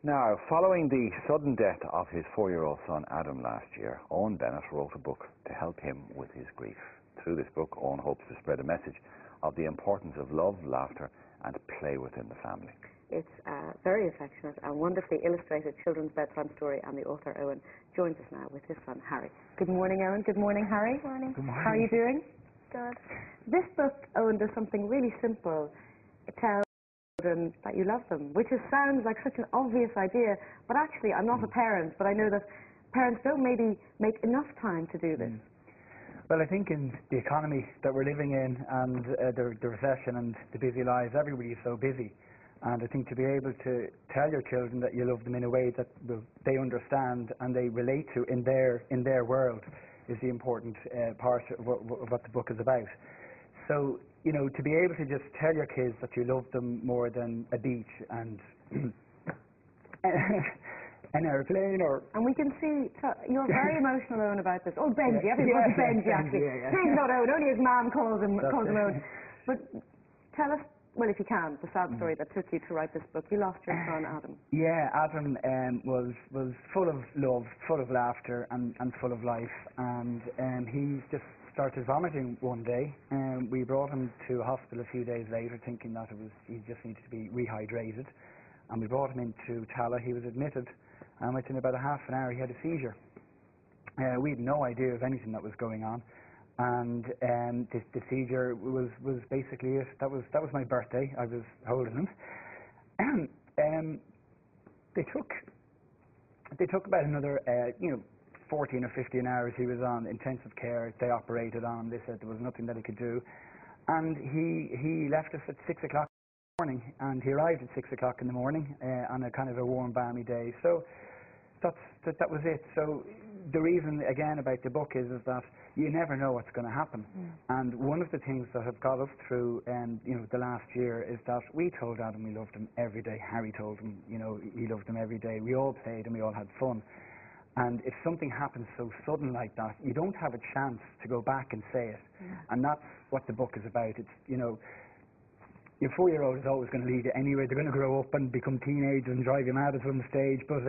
Now, following the sudden death of his 4-year-old son Adam last year, Owen Bennett wrote a book to help him with his grief. Through this book, Owen hopes to spread a message of the importance of love, laughter and play within the family. It's a very affectionate and wonderfully illustrated children's bedtime story, and the author, Owen, joins us now with his son, Harry. Good morning, Owen. Good morning, Harry. Good morning. Good morning. How are you doing? Good. This book, Owen, does something really simple. It tells children that you love them, which sounds like such an obvious idea, but actually I'm not a parent, but I know that parents don't maybe make enough time to do this. Well, I think in the economy that we're living in and the recession and the busy lives, everybody is so busy. And I think to be able to tell your children that you love them in a way that they understand and they relate to in their world is the important part of what the book is about. So, you know, to be able to just tell your kids that you love them more than a beach and an airplane or... And we can see, you're very emotional, Owen, about this. Oh, Benji, everybody's Benji, actually. He's not Owen, only his mum calls him Owen. But tell us, well, if you can, the sad story that took you to write this book. You lost your son, Adam. Yeah, Adam was full of love, full of laughter and full of life. And he just started vomiting one day. We brought him to hospital a few days later thinking that he just needed to be rehydrated. And we brought him into Tala. He was admitted, and within about a half an hour he had a seizure. We had no idea of anything that was going on. And the seizure was basically it. That was my birthday. I was holding him. They took about another 14 or 15 hours. He was on intensive care. They operated on him. They said there was nothing that he could do, and he left us at 6 o'clock in the morning, and he arrived at 6 o'clock in the morning on a kind of a warm, balmy day. So that was it. So the reason again about the book is that you never know what's going to happen. And one of the things that have got us through the last year is that we told Adam we loved him every day. Harry told him he loved him every day. We all played and we all had fun. And if something happens so sudden like that, you don't have a chance to go back and say it. And that's what the book is about. It's your 4-year-old is always going to lead you anyway. They're going to grow up and become teenagers and drive you mad at some stage. But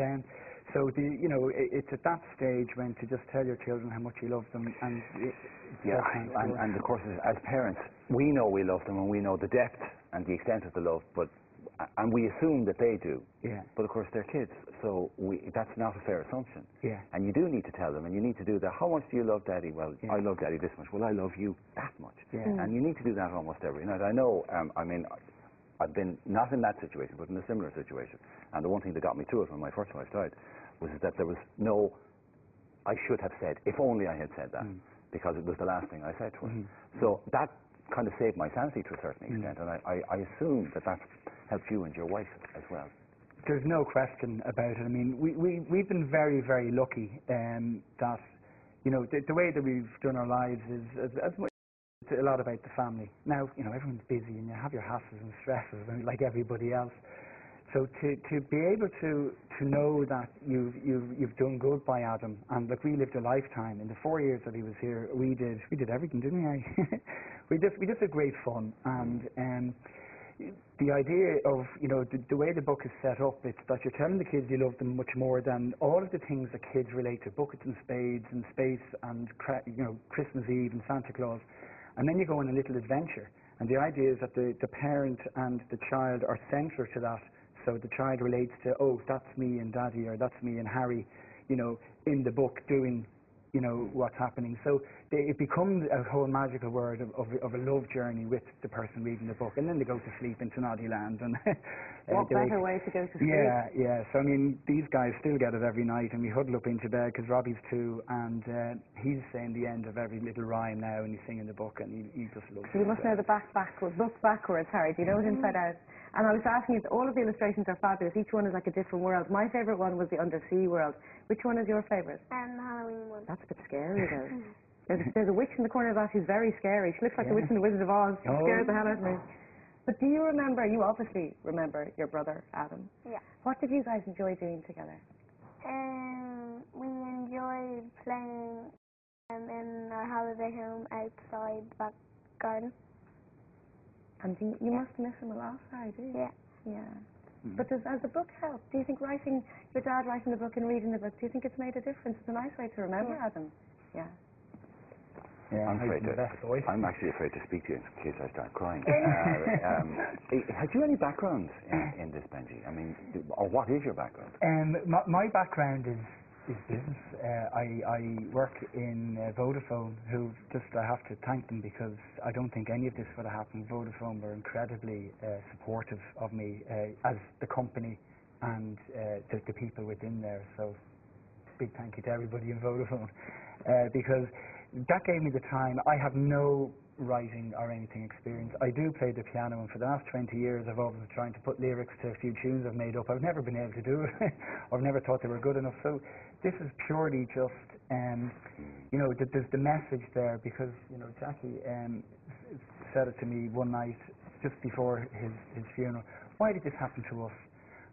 so it's at that stage when to just tell your children how much you love them. And of course, as parents, we know we love them and we know the depth and the extent of the love, and we assume that they do. Yeah. But of course they're kids, so that's not a fair assumption. Yeah. And you do need to tell them, and you need to do that. How much do you love Daddy? Well, I love Daddy this much. Well, I love you that much. Yeah. And you need to do that almost every night. I know. I've been not in that situation, but in a similar situation. And the one thing that got me through it when my first wife died was that there was no, I should have said, if only I had said that, because it was the last thing I said to her. So that kind of saved my sanity to a certain extent, and I assume that helped you and your wife as well. There's no question about it. I mean, we've been very, very lucky that, the way that we've done our lives is as much a lot about the family. Now, everyone's busy and you have your hassles and stresses like everybody else. So to be able to know that you've done good by Adam, and look, we lived a lifetime. In the 4 years that he was here, we did everything, didn't we? we just had great fun, and the idea of the way the book is set up, it's that you're telling the kids you love them much more than all of the things that kids relate to, buckets and spades and space and Christmas Eve and Santa Claus, and then you go on a little adventure. And the idea is that the parent and the child are central to that. So the child relates to, oh, that's me and Daddy, or that's me and Harry, in the book doing, what's happening. So it becomes a whole magical world of a love journey with the person reading the book. And then they go to sleep into Noddyland. And what better way to go to sleep? Yeah. So, I mean, these guys still get it every night, and we huddle up into bed, because Robbie's 2, and he's saying the end of every little rhyme now, and he's singing the book, and he just loves it. You must know the book backwards, Harry. Do you know it inside out? And I was asking you, all of the illustrations are fabulous. Each one is like a different world. My favourite one was the undersea world. Which one is your favourite? The Halloween one. That's a bit scary, though. There's a witch in the corner of that who's very scary. She looks like the witch in the Wizard of Oz. She scares the hell out of me. But do you obviously remember your brother, Adam? Yeah. What did you guys enjoy doing together? We enjoyed playing in our holiday home outside the back garden. And you must miss him a lot, Harry, do you? Yeah. Yeah. But has the book helped? Do you think your dad writing the book and reading the book, do you think it's made a difference? It's a nice way to remember Adam. Yeah. Yeah, I'm actually afraid to speak to you in case I start crying. Had you any background in this, Benji? I mean, or what is your background? My background is business. I work in Vodafone, who I have to thank them because I don't think any of this would have happened. Vodafone were incredibly supportive of me as the company and the people within there. So big thank you to everybody in Vodafone because that gave me the time. I have no writing or anything experience. I do play the piano, and for the last 20 years I've always been trying to put lyrics to a few tunes I've made up. I've never been able to do it. I've never thought they were good enough. So this is purely just, there's the message there because, Jackie said it to me one night just before his funeral. Why did this happen to us?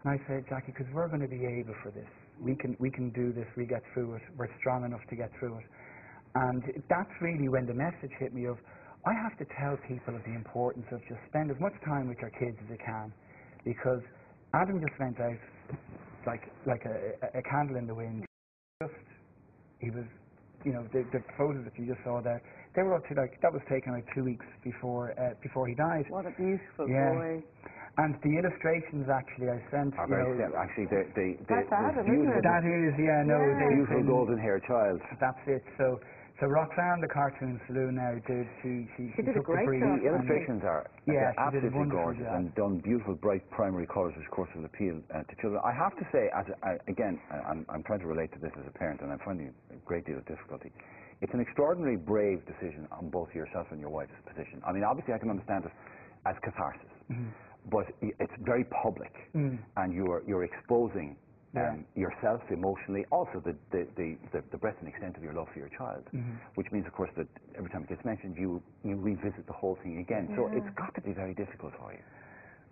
And I said, Jackie, because we're going to be able for this. We can do this. We get through it. We're strong enough to get through it. And that's really when the message hit me of, I have to tell people of the importance of just spend as much time with your kids as you can, because Adam just went out like a candle in the wind. He was, the photos that you just saw there, they were up to that was taken 2 weeks before he died. What a beautiful boy. And the illustrations actually I sent. Actually, that's Adam, isn't it? That is, the beautiful golden-haired child. That's it. So Roxanne, the cartoon saloon now, she did a great job. The illustrations are absolutely gorgeous job. and done beautiful, bright primary colours, which of course will appeal to children. I have to say, I'm trying to relate to this as a parent, and I'm finding a great deal of difficulty. It's an extraordinarily brave decision on both yourself and your wife's position. I mean, obviously, I can understand it as catharsis, but it's very public, and you're exposing yourself emotionally, also the breadth and extent of your love for your child, which means, of course, that every time it gets mentioned, you revisit the whole thing again. So it's got to be very difficult for you.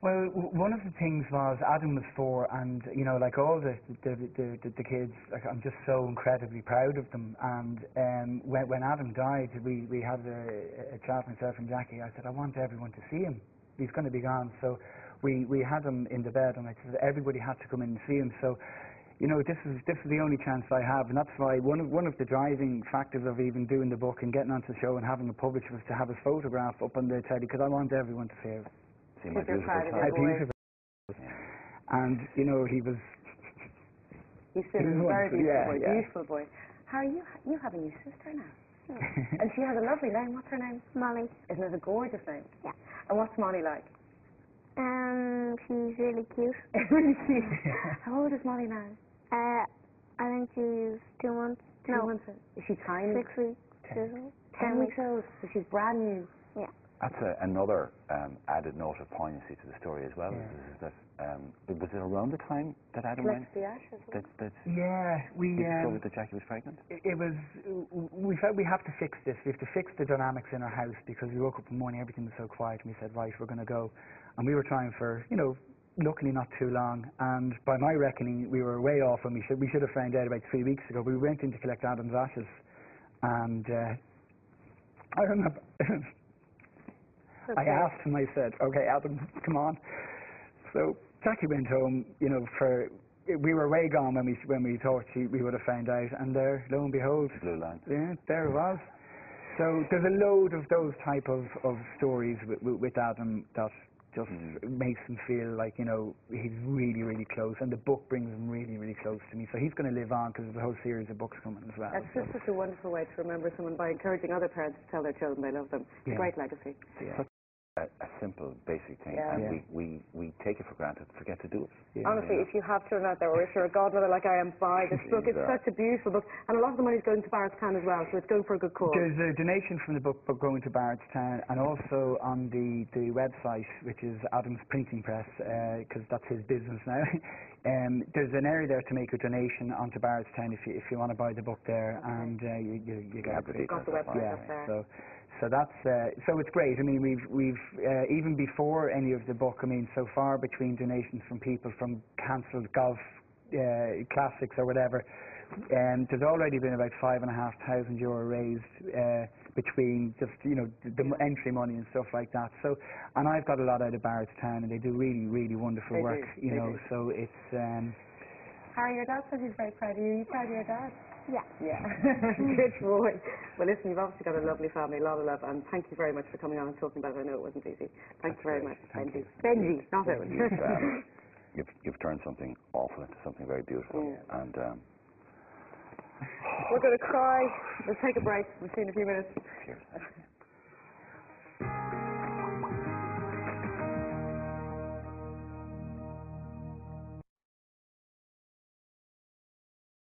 Well, one of the things was Adam was 4, and like all the kids, I'm just so incredibly proud of them. And when Adam died, we had a chat, myself and Jackie. I said, I want everyone to see him. He's going to be gone. So we had him in the bed, and I said everybody had to come in and see him. So this is the only chance I have, and that's why one of the driving factors of even doing the book and getting onto the show and having it published was to have his photograph up on the telly, because I want everyone to see it. See my beautiful child. And he was. He's still a very beautiful boy. How are you? You have a new sister now. And she has a lovely name. What's her name? Molly. Isn't it a gorgeous name? Yeah. And what's Molly like? She's really cute. Really cute. How old is Molly now? I think she's 2 months. 2 months. Is she tiny? 6 weeks. 10 weeks old. So she's brand new. Yeah. That's another added note of poignancy to the story as well. Is that was it around the time that Adam went? The ashes. We discovered that Jackie was pregnant. It was. We felt we have to fix this. We have to fix the dynamics in our house, because we woke up in the morning, everything was so quiet, and we said, right, we're going to go. And we were trying for, luckily not too long. And by my reckoning, we were way off, and we should have found out about 3 weeks ago. We went in to collect Adam's ashes, and I remember. I asked him, I said, okay, Adam, come on. So Jackie went home, we were way gone when we thought we would have found out, and there, lo and behold, blue line. Yeah, there it was. So there's a load of those type of stories with Adam that just makes him feel like, he's really, really close, and the book brings him really, really close to me. So he's going to live on, because there's a whole series of books coming as well. That's just such a wonderful way to remember someone, by encouraging other parents to tell their children they love them. It's a great legacy. Yeah. A simple, basic thing, and we take it for granted, forget to do it. Yeah. Honestly, if you have children out there, or if you're a godmother like I am, buy this book. It's such a beautiful book, and a lot of the money is going to Barrettstown as well, so it's going for a good cause. There's a donation from the book going to Barrettstown, and also on the website, which is Adam's Printing Press, because that's his business now. There's an area there to make a donation onto Barrettstown if you want to buy the book there, and you get it. You've got the website up there. So that's so it's great. I mean, we've even before any of the book, I mean, so far between donations from people from cancelled golf classics or whatever, there's already been about €5,500 raised between just, you know, the entry money and stuff like that. So, and I've got a lot out of Barrettstown, and they do really, really wonderful They work, do, you they know, do. so it's... Harry, your dad says he's very proud of you. Are you proud of your dad? Yeah. Yeah. Good boy. Well, listen, you've obviously got a lovely family, a lot of love, and thank you very much for coming on and talking about it. I know it wasn't easy. Thank you very much, Thank Benji. you. Benji, not Well, Owen. you've turned something awful into something very beautiful, and We're going to cry. We'll take a break. We'll see you in a few minutes. cheers.